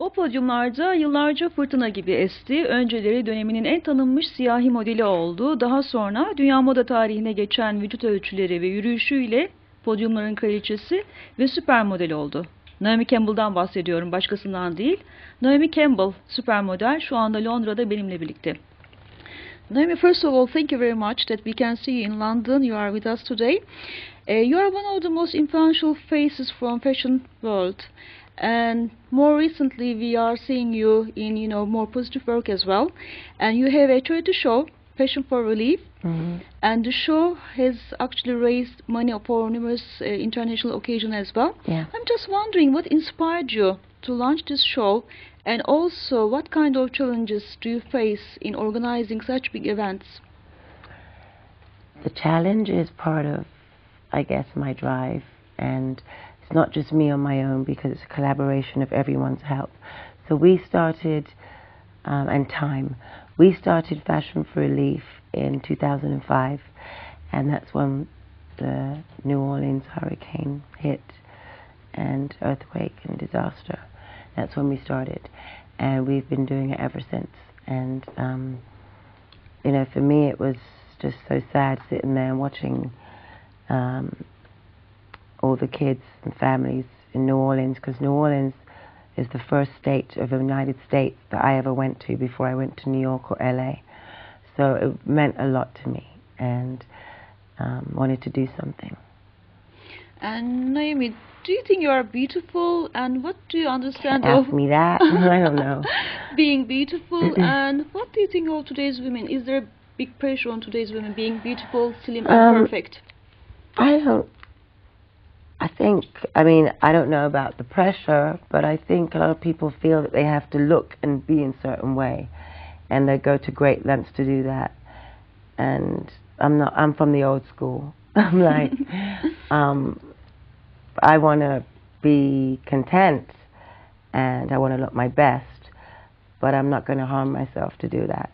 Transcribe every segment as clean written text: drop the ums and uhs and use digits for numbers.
O podyumlarda yıllarca fırtına gibi esti. Önceleri döneminin en tanınmış siyahi modeli oldu. Daha sonra dünya moda tarihine geçen vücut ölçüleri ve yürüyüşüyle podyumların kraliçesi ve süper model oldu. Naomi Campbell'dan bahsediyorum, başkasından değil. Naomi Campbell, süper model, şu anda Londra'da benimle birlikte. Naomi, first of all, thank you very much that we can see you in London. You are with us today. You are one of the most influential faces from fashion world. And more recently, we are seeing you in, more positive work as well. And you have a charity show, Passion for Relief. Mm-hmm. And the show has actually raised money for numerous international occasions as well. Yeah. I'm just wondering what inspired you to launch this show, and also what kind of challenges do you face in organizing such big events? The challenge is part of, I guess, my drive, and it's not just me on my own because it's a collaboration of everyone's help. So we started, and time, we started Fashion for Relief in 2005, and that's when the New Orleans hurricane hit, and earthquake and disaster. That's when we started, and we've been doing it ever since. And for me it was just so sad sitting there and watching all the kids and families in New Orleans, because New Orleans is the first state of the United States that I ever went to before I went to New York or LA. So it meant a lot to me, and wanted to do something. And Naomi, do you think you are beautiful, and what do you understand Ask of me that. I don't know. being beautiful? And what do you think of today's women? Is there a big pressure on today's women being beautiful, slim and perfect? I don't know about the pressure, but I think a lot of people feel that they have to look and be in a certain way, and they go to great lengths to do that. And I'm from the old school. I'm like, I want to be content, and I want to look my best, but I'm not going to harm myself to do that,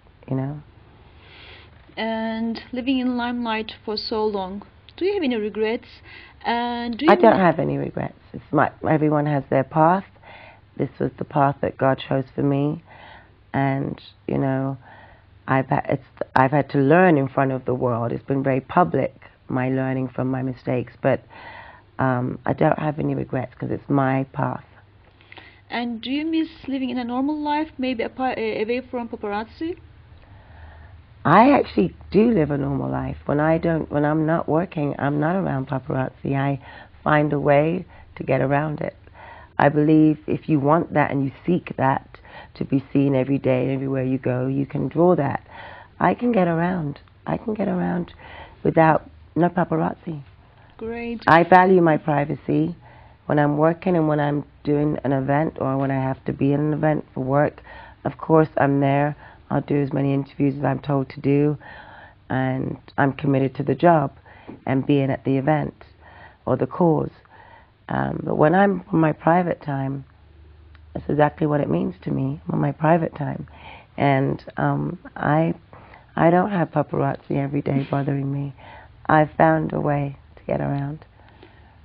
And living in limelight for so long, do you have any regrets? And I don't have any regrets. Everyone has their path. This was the path that God chose for me, and I've had to learn in front of the world. It's been very public, my learning from my mistakes, but I don't have any regrets because it's my path. And do you miss living in a normal life, maybe away from paparazzi? I actually do live a normal life. When I'm not working, I'm not around paparazzi. I find a way to get around it. I believe if you want that and you seek that to be seen every day, everywhere you go, you can draw that. I can get around. I can get around without no paparazzi. Great. I value my privacy. When I'm working and when I'm doing an event or when I have to be in an event for work, of course I'm there. I'll do as many interviews as I'm told to do, and I'm committed to the job and being at the event or the cause. But when I'm on my private time, that's exactly what it means to me, on my private time. And I don't have paparazzi every day bothering me. I've found a way to get around.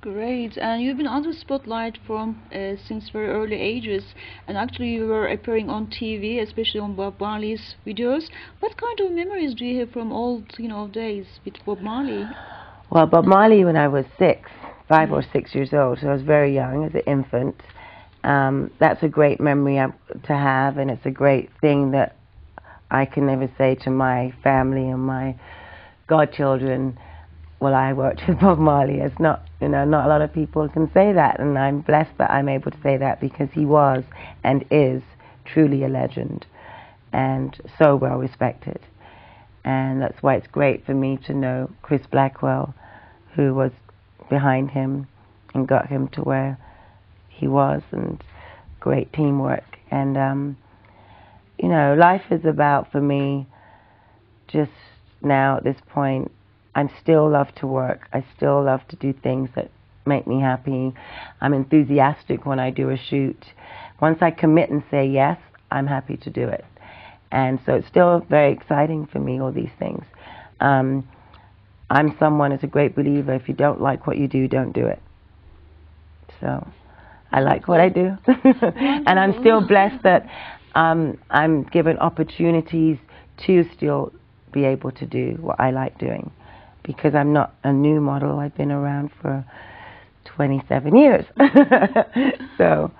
Great. And you've been under spotlight from since very early ages, and actually you were appearing on TV, especially on Bob Marley's videos. What kind of memories do you have from old days with Bob Marley? Well, Bob Marley, when I was 5 or 6 years old, so I was very young, as an infant. That's a great memory to have, and it's a great thing that I can never say to my family and my godchildren, well, I worked with Bob Marley. It's not, not a lot of people can say that, and I'm blessed that I'm able to say that because he was and is truly a legend and so well respected. And that's why it's great for me to know Chris Blackwell, who was behind him and got him to where he was, and great teamwork. And, life is about, for me, just now at this point, I still love to work. I still love to do things that make me happy. I'm enthusiastic when I do a shoot. Once I commit and say yes, I'm happy to do it. And so it's still very exciting for me, all these things. I'm someone who's a great believer, if you don't like what you do, don't do it. So I like what I do. And I'm still blessed that I'm given opportunities to still be able to do what I like doing. Because I'm not a new model. I've been around for 27 years. So,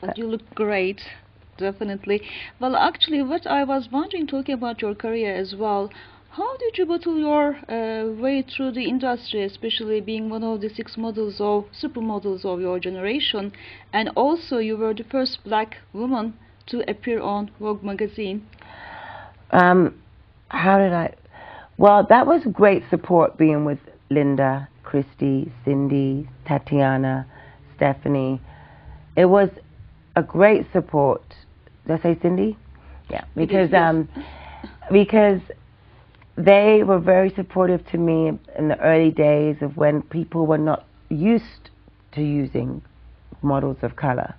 but you look great, definitely. Well, actually, what I was wondering, talking about your career as well, how did you battle your way through the industry, especially being one of the 6 models or supermodels of your generation, and also you were the first black woman to appear on Vogue magazine? How did I? Well, that was great support being with Linda, Christy, Cindy, Tatiana, Stephanie. It was a great support. Did I say Cindy? Yeah, because because they were very supportive to me in the early days of when people were not used to using models of color.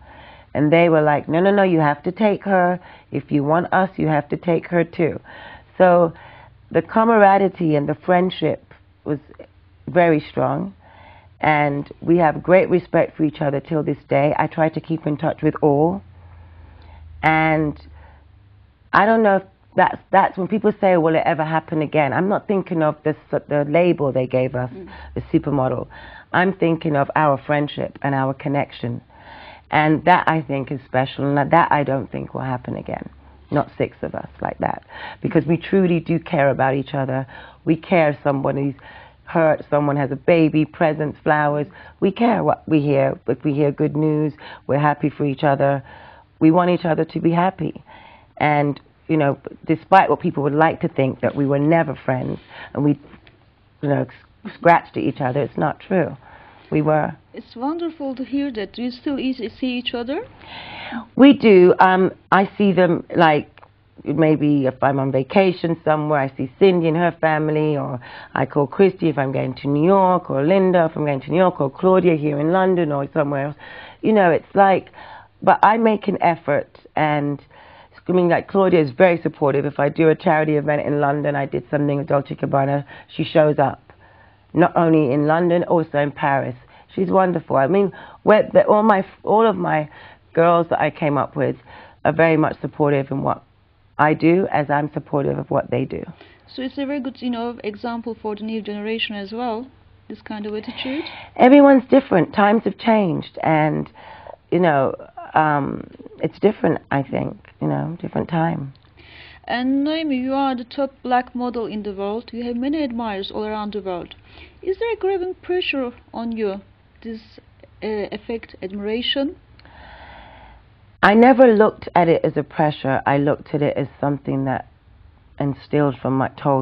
And they were like, no, no, no, you have to take her. If you want us, you have to take her too. So the camaraderie and the friendship was very strong, and we have great respect for each other till this day. I try to keep in touch with all, and I don't know if that's when people say, will it ever happen again? I'm not thinking of the label they gave us, the supermodel. I'm thinking of our friendship and our connection, and that I think is special, and that I don't think will happen again. Not 6 of us like that, because we truly do care about each other. We care if somebody's hurt, someone has a baby, presents, flowers. We care what we hear. If we hear good news, we're happy for each other. We want each other to be happy. And, you know, despite what people would like to think, that we were never friends and we, you know, scratched at each other, it's not true. We were. It's wonderful to hear that. Do you still see each other? We do. I see them, like, maybe if I'm on vacation somewhere, I see Cindy and her family, or I call Christy if I'm going to New York, or Linda if I'm going to New York, or Claudia here in London or somewhere else. You know, it's like, but I make an effort, and I mean, like, Claudia is very supportive. If I do a charity event in London, I did something with Dolce & Gabbana, she shows up. Not only in London, also in Paris. She's wonderful. I mean, all of my girls that I came up with are very much supportive in what I do, as I'm supportive of what they do. So it's a very good, you know, example for the new generation as well, this kind of attitude. Everyone's different. Times have changed, and, you know, it's different, I think, you know, different time. And Naomi, you are the top black model in the world. You have many admirers all around the world. Is there a growing pressure on you, this affect admiration? I never looked at it as a pressure. I looked at it as something that instilled from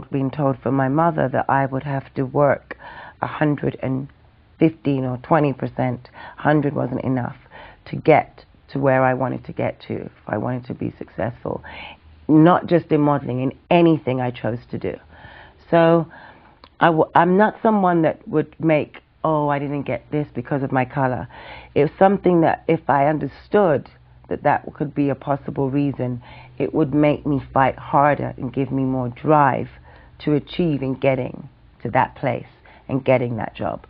being told from my mother, that I would have to work 115 or 20%. 100 wasn't enough to get to where I wanted to get to, if I wanted to be successful. Not just in modeling, in anything I chose to do. So I'm not someone that would make, oh, I didn't get this because of my color. It was something that if I understood that could be a possible reason, it would make me fight harder and give me more drive to achieve in getting to that place and getting that job.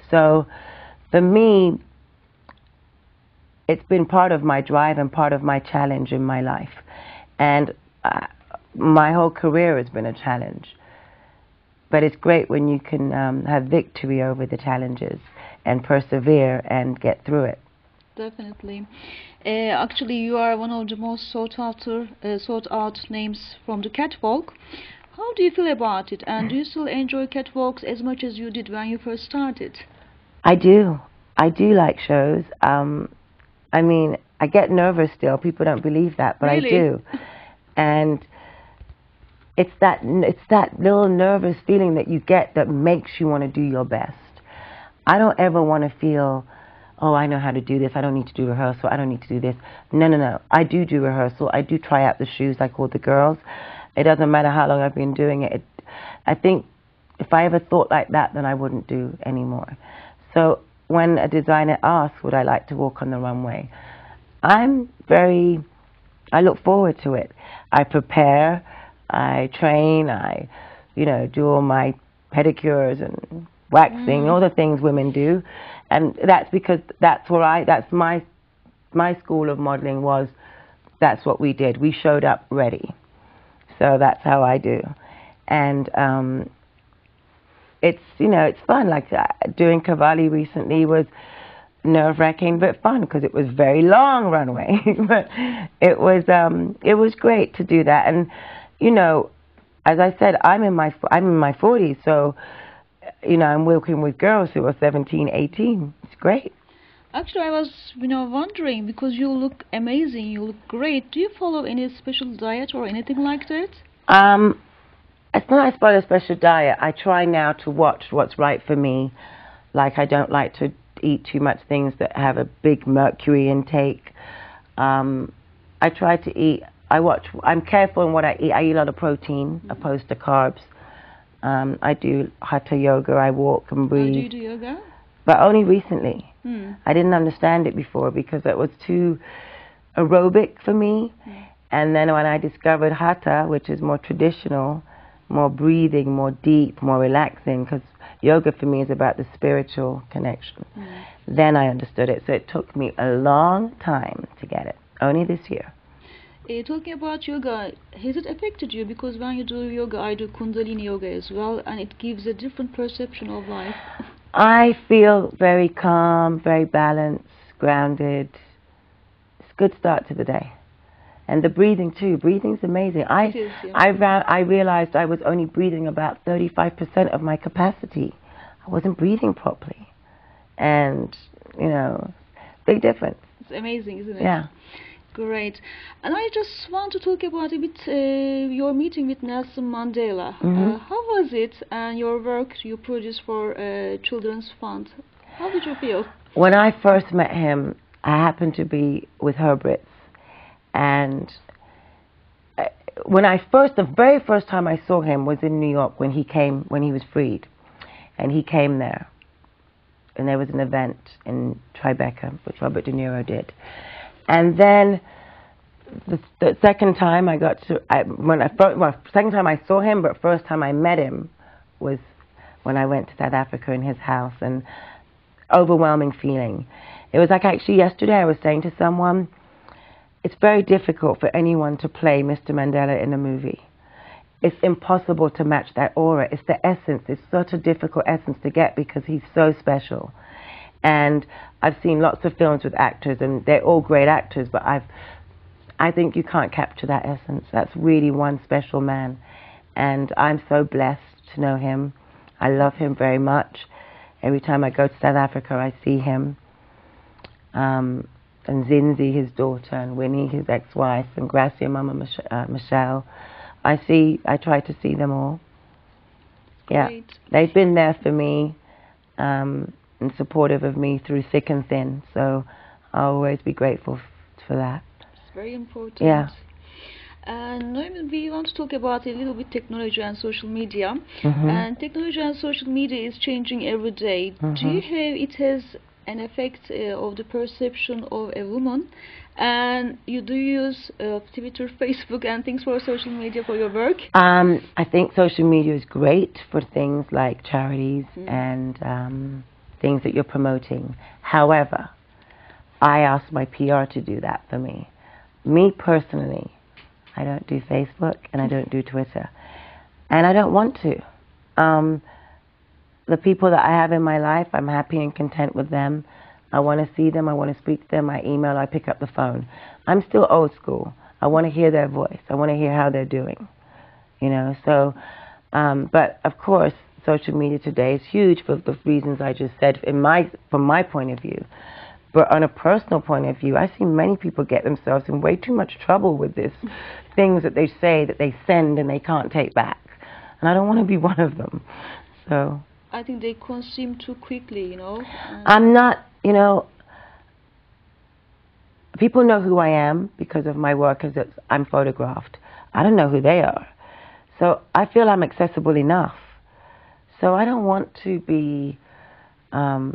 So for me, it's been part of my drive and part of my challenge in my life. And my whole career has been a challenge. But it's great when you can have victory over the challenges and persevere and get through it. Definitely. Actually, you are one of the most sought out names from the catwalk. How do you feel about it? And do you still enjoy catwalks as much as you did when you first started? I do. I do like shows. I mean, I get nervous still. People don't believe that, but really? I do. And it's that little nervous feeling that you get that makes you want to do your best. I don't ever want to feel, oh, I know how to do this, I don't need to do rehearsal, I don't need to do this. No, no, no. I do rehearsal. I do try out the shoes like all the girls. It doesn't matter how long I've been doing it. I think if I ever thought like that, then I wouldn't do anymore. So when a designer asks, would I like to walk on the runway, I look forward to it. I prepare, I train, I, you know, do all my pedicures and waxing, all the things women do. And that's because that's my my school of modeling was, that's what we did. We showed up ready. So that's how I do. And it's, you know, it's fun. Like doing Cavalli recently was nerve-wracking but fun because it was very long runway. But it was great to do that. And, you know, as I said, I'm in my 40s, so, you know, I'm working with girls who are 17, 18. It's great. Actually, I was, you know, wondering, because you look amazing, you look great. Do you follow any special diet or anything like that? It's not about a special diet. I try now to watch what's right for me. Like, I don't like to eat too much things that have a big mercury intake. I try to eat. I'm careful in what I eat. I eat a lot of protein opposed to carbs. I do hatha yoga. I walk and breathe. Do you do yoga? But only recently. I didn't understand it before because it was too aerobic for me. And then when I discovered hatha, which is more traditional, more breathing, more deep, more relaxing, because yoga for me is about the spiritual connection, then I understood it. So it took me a long time to get it, only this year. Talking about yoga, has it affected you? Because when you do yoga, I do Kundalini yoga as well, and it gives a different perception of life. I feel very calm, very balanced, grounded. It's a good start to the day. And the breathing too. Breathing's amazing. I realized I was only breathing about 35% of my capacity. I wasn't breathing properly. And, you know, big difference. It's amazing, isn't it? Yeah. Great. And I just want to talk about a bit your meeting with Nelson Mandela. How was it, and your work you produced for Children's Fund? How did you feel? When I first met him, I happened to be with Herbert's. And the very first time I saw him was in New York when he was freed. And he came there. And there was an event in Tribeca, which Robert De Niro did. And then the second time second time I saw him, but first time I met him was when I went to South Africa in his house, and overwhelming feeling. It was like actually yesterday I was saying to someone, it's very difficult for anyone to play Mr. Mandela in a movie. It's impossible to match that aura. It's the essence. It's such a difficult essence to get because he's so special. And I've seen lots of films with actors, and they're all great actors, but I think you can't capture that essence. That's really one special man. And I'm so blessed to know him. I love him very much. Every time I go to South Africa, I see him. And Zinzi, his daughter, and Winnie, his ex-wife, and Gracia, Mama Michelle. I try to see them all. Yeah, Great. They've been there for me. And supportive of me through thick and thin, so I'll always be grateful for that. It's very important. Yeah. And Naomi, we want to talk about a little bit technology and social media. And technology and social media is changing every day. Do you have it has an effect of the perception of a woman? And you do use Twitter, Facebook, and things for social media for your work? I think social media is great for things like charities and things that you're promoting. However, I ask my PR to do that for me. Me personally, I don't do Facebook and I don't do Twitter. And I don't want to. The people that I have in my life, I'm happy and content with them. I want to see them, I want to speak to them, I email, I pick up the phone. I'm still old school. I want to hear their voice. I want to hear how they're doing. You know, so, but of course, social media today is huge for the reasons I just said from my point of view. But on a personal point of view, I see many people get themselves in way too much trouble with this things that they say, that they send and they can't take back. And I don't want to be one of them. So I think they consume too quickly, you know. I'm not, you know, people know who I am because of my work as I'm photographed. I don't know who they are. So I feel I'm accessible enough. So I don't want to be, for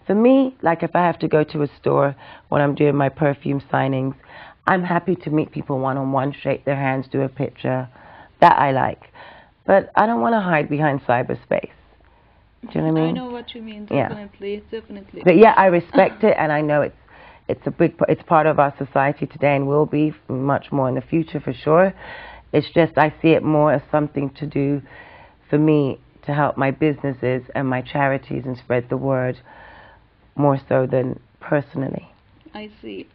me, like if I have to go to a store when I'm doing my perfume signings, I'm happy to meet people one-on-one, shake their hands, do a picture. That I like. But I don't want to hide behind cyberspace. Do you know what I mean? I know what you mean, definitely, definitely. But yeah, I respect it, and I know it's part of our society today and will be much more in the future for sure. It's just I see it more as something to do for me to help my businesses and my charities and spread the word more so than personally. I see.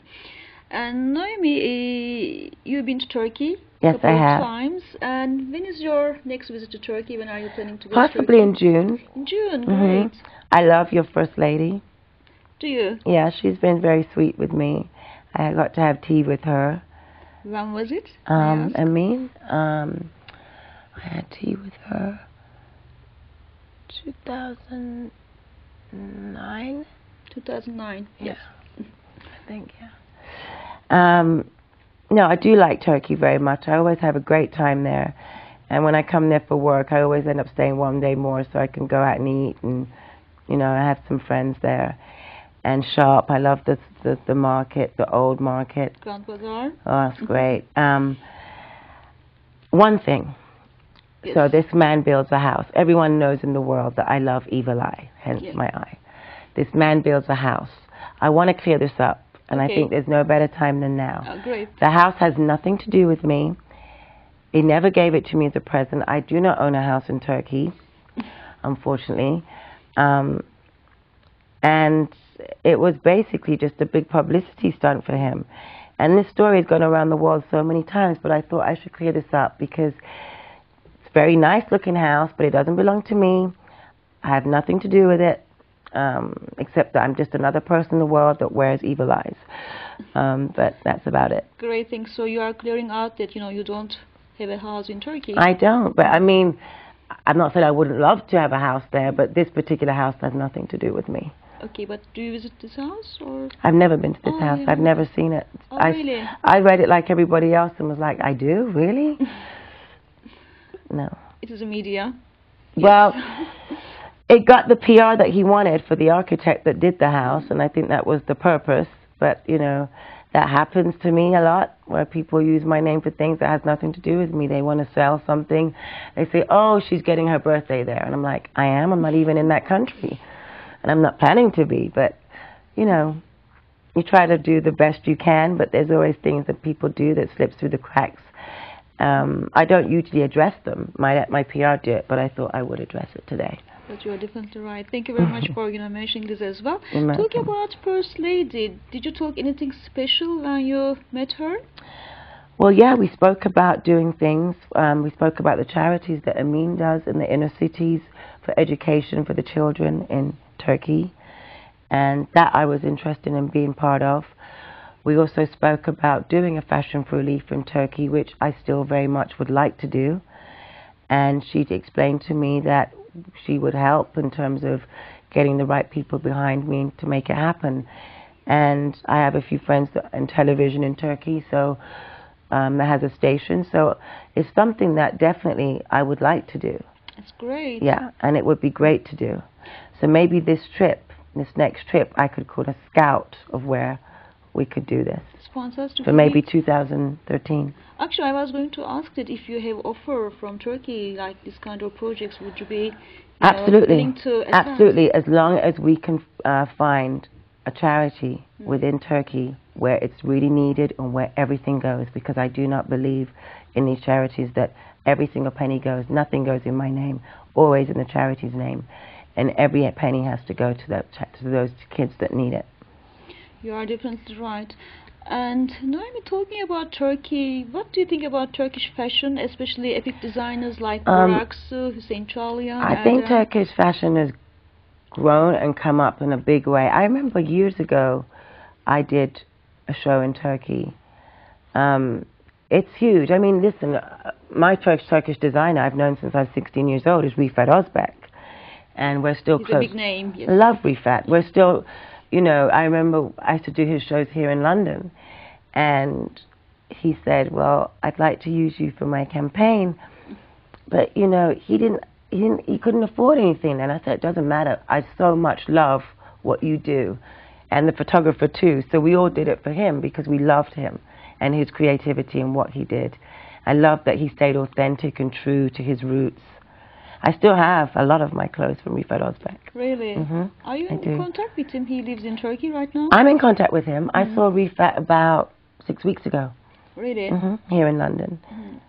And Naomi, you've been to Turkey Yes, a couple I of have. times. And when is your next visit to Turkey? When are you planning to go Possibly to in Turkey? June. In June, Mhm. great. I love your First Lady. Do you? Yeah, she's been very sweet with me. I got to have tea with her. When was it? I mean, I had tea with her 2009. 2009. Yeah, I think, yeah. No, I do like Turkey very much. I always have a great time there. And when I come there for work, I always end up staying one day more so I can go out and eat. And, you know, I have some friends there. And shop. I love the market, the old market. Grand Bazaar. Oh, that's great. One thing. Yes. So this man builds a house. Everyone knows in the world that I love evil eye, hence Yes. my eye. This man builds a house. I want to clear this up, and I Okay. think there's no better time than now. Oh, great. The house has nothing to do with me. He never gave it to me as a present. I do not own a house in Turkey, unfortunately. And it was basically just a big publicity stunt for him. And this story has gone around the world so many times, but I thought I should clear this up because it's a very nice looking house, but it doesn't belong to me. I have nothing to do with it, except that I'm just another person in the world that wears evil eyes. But that's about it. Great thing. So you are clearing out that, you know, you don't have a house in Turkey. I don't, but I mean, I'm not saying I wouldn't love to have a house there, but this particular house has nothing to do with me. Okay, but do you visit this house or? I've never been to this Oh, house. you I've haven't? never seen it. Oh, really? I read it like everybody else and was like, I do? Really? No. It is a media. Well, it got the PR that he wanted for the architect that did the house, and I think that was the purpose. But, you know, that happens to me a lot, where people use my name for things that has nothing to do with me. They want to sell something. They say, oh, she's getting her birthday there. And I'm like, I am. I'm not even in that country. And I'm not planning to be. But, you know, you try to do the best you can, but there's always things that people do that slips through the cracks. I don't usually address them. My PR do it, but I thought I would address it today. But you are definitely right. Thank you very much for, you know, mentioning this as well. You're welcome. Talking about First Lady, did you talk anything special when you met her? Well, yeah, we spoke about doing things. We spoke about the charities that Amin does in the inner cities for education for the children in Turkey, and that I was interested in being part of. We also spoke about doing a fashion for relief in Turkey, which I still very much would like to do. And she explained to me that she would help in terms of getting the right people behind me to make it happen. And I have a few friends in television in Turkey, so that has a station. So it's something that definitely I would like to do. That's great. Yeah, and it would be great to do. So maybe this next trip, I could call a scout of where we could do this. It's fantastic. For maybe 2013. Actually, I was going to ask that if you have offer from Turkey, like this kind of projects, would you be Absolutely. willing to attend? Absolutely, as long as we can find a charity within Turkey where it's really needed and where everything goes, because I do not believe in these charities that every single penny goes, nothing goes in my name, always in the charity's name, and every penny has to go to those kids that need it. You are definitely right. And Naomi, talking about Turkey, what do you think about Turkish fashion, especially epic designers like Buraksu, Hüseyin Çağlayan? I think Turkish fashion has grown and come up in a big way. I remember years ago I did a show in Turkey. It's huge. I mean, listen, my Turkish designer I've known since I was 16 years old is Rifat Özbek. And we're still He's close. a big name. Yes. I love Rifat. We're still, you know, I remember I used to do his shows here in London. And he said, well, I'd like to use you for my campaign. But, you know, he couldn't afford anything. And I said, it doesn't matter. I so much love what you do. And the photographer too. So we all did it for him because we loved him and his creativity and what he did. I love that he stayed authentic and true to his roots. I still have a lot of my clothes from Rifat Ozbek. Really? Are you in do. contact with him? He lives in Turkey right now? I'm in contact with him. I saw Rifat about 6 weeks ago. Really? Here in London.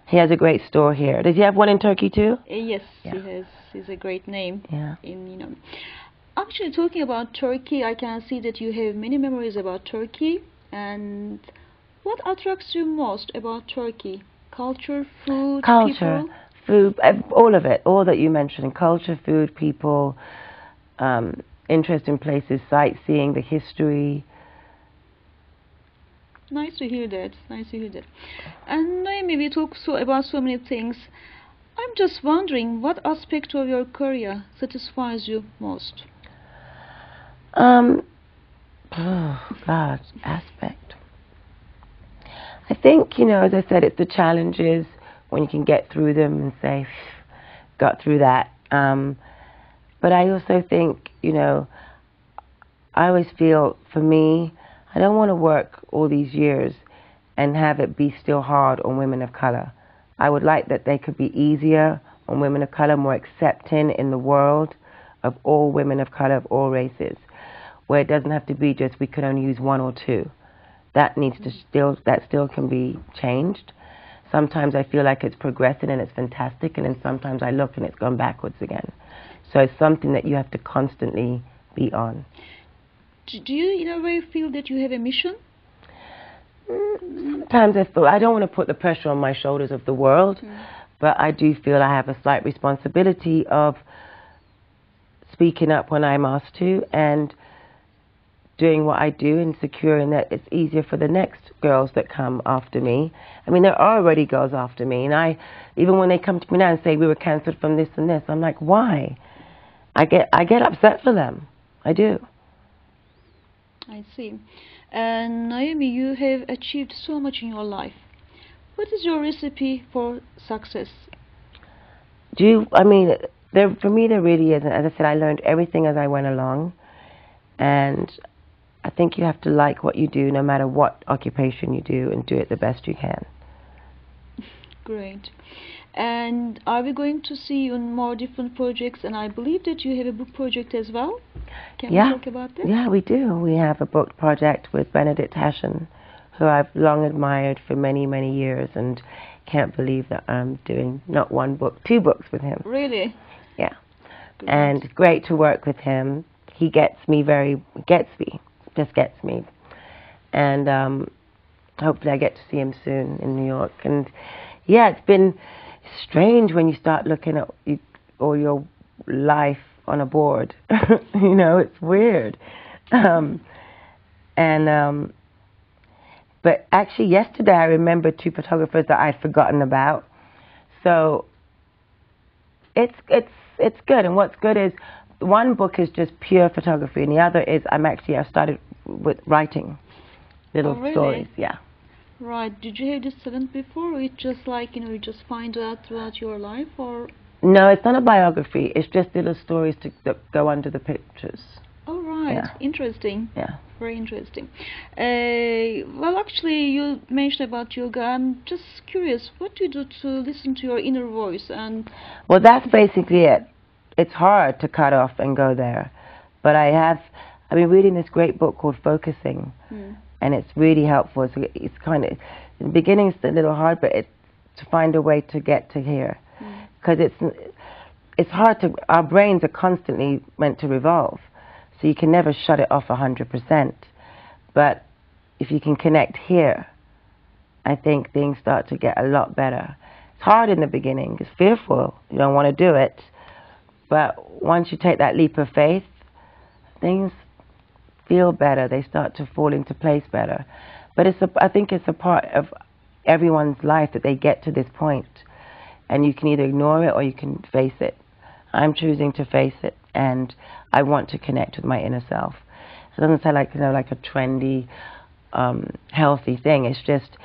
He has a great store here. Does he have one in Turkey too? Yes, Yeah. he has. He's a great name. Yeah. Actually, talking about Turkey, I can see that you have many memories about Turkey. And what attracts you most about Turkey? Culture, food, Culture, people? food, all of it. All that you mentioned. Culture, food, people, interest in places, sightseeing, the history. Nice to hear that. Nice to hear that. And Naomi, we talk about so many things. I'm just wondering, what aspect of your career satisfies you most? Oh God, aspect. I think, as I said, it's the challenges when you can get through them and say, got through that. But I also think, I always feel, for me, I don't want to work all these years and have it be still hard on women of color. I would like that they could be easier on women of color, more accepting in the world of all women of color, of all races, where it doesn't have to be just we could only use one or two. That still can be changed. Sometimes I feel like it's progressing and it's fantastic, and then sometimes I look and it's gone backwards again. So it's something that you have to constantly be on. Do you, in a way, feel that you have a mission? Sometimes I feel I don't want to put the pressure on my shoulders of the world, but I do feel I have a slight responsibility of speaking up when I'm asked to, and doing what I do and securing that it's easier for the next girls that come after me. I mean, there are already girls after me, and even when they come to me now and say we were cancelled from this and this, I'm like, why? I get upset for them. I do. I see. And Naomi, you have achieved so much in your life. What is your recipe for success? For me, there really isn't. As I said, I learned everything as I went along, and I think you have to like what you do, no matter what occupation you do, and do it the best you can. Great. And are we going to see you in more different projects? And I believe that you have a book project as well. Can we talk about that? Yeah, we do. We have a book project with Benedict Hashen, who I've long admired for many, many years, and can't believe that I'm doing not one book, 2 books with him. Really? Yeah. Great. And it's great to work with him. He gets me. And hopefully I get to see him soon in New York. And yeah, it's been strange when you start looking at all your life on a board. It's weird. But actually yesterday I remembered 2 photographers that I'd forgotten about. So it's good. And what's good is one book is just pure photography, and the other is I started with writing little stories. Yeah. Right. Did you have this talent before, or it's just like, you just find out throughout your life, or? No, it's not a biography. It's just little stories that go under the pictures. Oh, right. Yeah. Interesting. Yeah. Very interesting. Well, actually, you mentioned about yoga. I'm just curious, what do you do to listen to your inner voice? Well, that's basically it. It's hard to cut off and go there. But I've been reading this great book called Focusing, and it's really helpful. It's kind of, in the beginning it's a little hard, but to find a way to get to here. Because it's hard to, our brains are constantly meant to revolve, so you can never shut it off 100%. But if you can connect here, I think things start to get a lot better. It's hard in the beginning, it's fearful, you don't want to do it, but once you take that leap of faith, things feel better, they start to fall into place better. But I think it's a part of everyone's life that they get to this point, and you can either ignore it or you can face it. I'm choosing to face it, and I want to connect with my inner self. So it doesn't sound like, like a trendy, healthy thing. It's just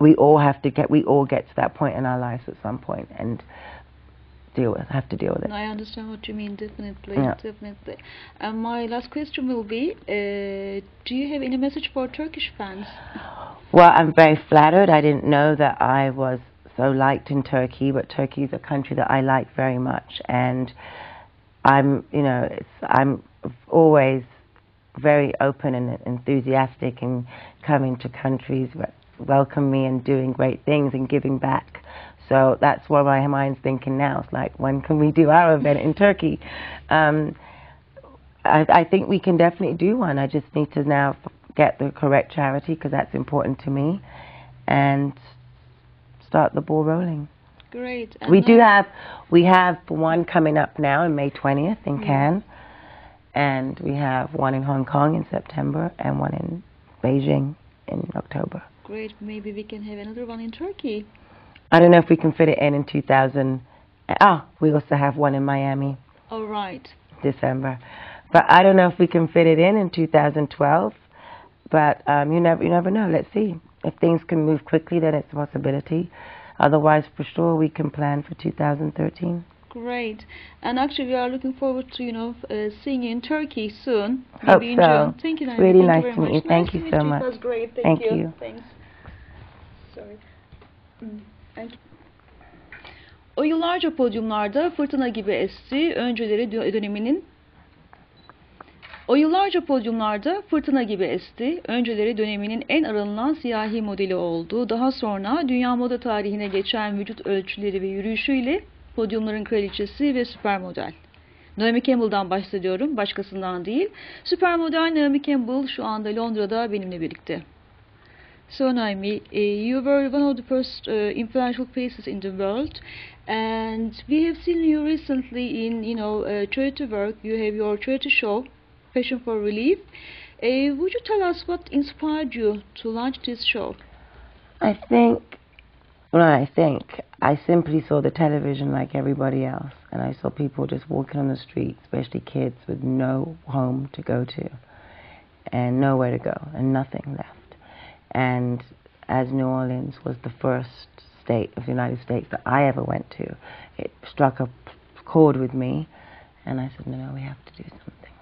we all get to that point in our lives at some point, and have to deal with it. I understand what you mean, definitely, Yeah. definitely. And my last question will be, do you have any message for Turkish fans? Well, I'm very flattered. I didn't know that I was so liked in Turkey, but Turkey is a country that I like very much, and I'm always very open and enthusiastic in coming to countries that welcome me and doing great things and giving back. So that's where my mind's thinking now. It's like, when can we do our event in Turkey? I think we can definitely do one. I just need to now get the correct charity, because that's important to me, and start the ball rolling. Great. And we have one coming up now on May 20th in Cannes, and we have one in Hong Kong in September and one in Beijing in October. Great. Maybe we can have another one in Turkey. I don't know if we can fit it in 2000. We also have one in Miami. All right. December. But I don't know if we can fit it in 2012. But you never know. Let's see. If things can move quickly, then it's a possibility. Otherwise, for sure, we can plan for 2013. Great. And actually, we are looking forward to, seeing you in Turkey soon. Hope maybe in so. June. Thank you, Naomi. Really Thank nice you to meet you. Thank you so much. It was great. Thank you. you. Thanks. Sorry. Thank you. O yıllarca podyumlarda fırtına gibi esti, önceleri döneminin en aranılan siyahi modeli oldu. Daha sonra dünya moda tarihine geçen vücut ölçüleri ve yürüyüşüyle podyumların kraliçesi ve süper model. Naomi Campbell'dan bahsediyorum, başkasından değil. Süper model Naomi Campbell şu anda Londra'da benimle birlikte. So Naomi, you were one of the first influential faces in the world, and we have seen you recently in, charity work. You have your charity show, Passion for Relief. Would you tell us what inspired you to launch this show? I simply saw the television like everybody else, and I saw people just walking on the street, especially kids with no home to go to, and nowhere to go, and nothing left. And as New Orleans was the first state of the United States that I ever went to, it struck a chord with me, and I said, no, we have to do something.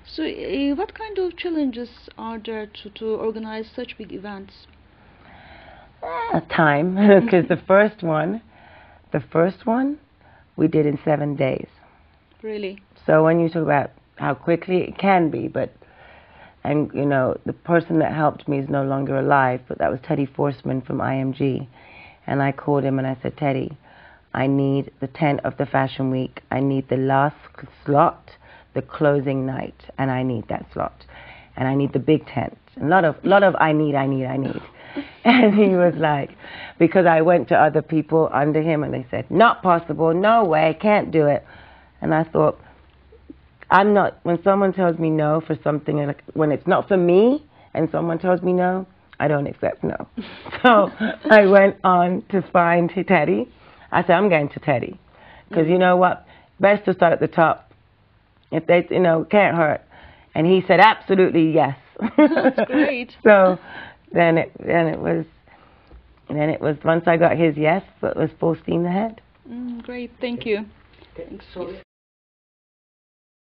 So what kind of challenges are there to organize such big events? Time, because the first one we did in 7 days. Really? So when you talk about how quickly it can be, and the person that helped me is no longer alive, but that was Teddy Forsman from IMG. And I called him and I said, Teddy, I need the tent of the Fashion Week. I need the last slot, the closing night, and I need that slot. And I need the big tent. A lot of I need. And he was like, because I went to other people under him and they said, not possible, no way, can't do it. And I thought, when someone tells me no for something, like when it's not for me and someone tells me no, I don't accept no. So I went on to find Teddy. I said, I'm going to Teddy. Because you know what? Best to start at the top. If they, can't hurt. And he said, absolutely yes. That's great. So then it was once I got his yes, it was full steam ahead. Great, thank you. Thanks. Sorry.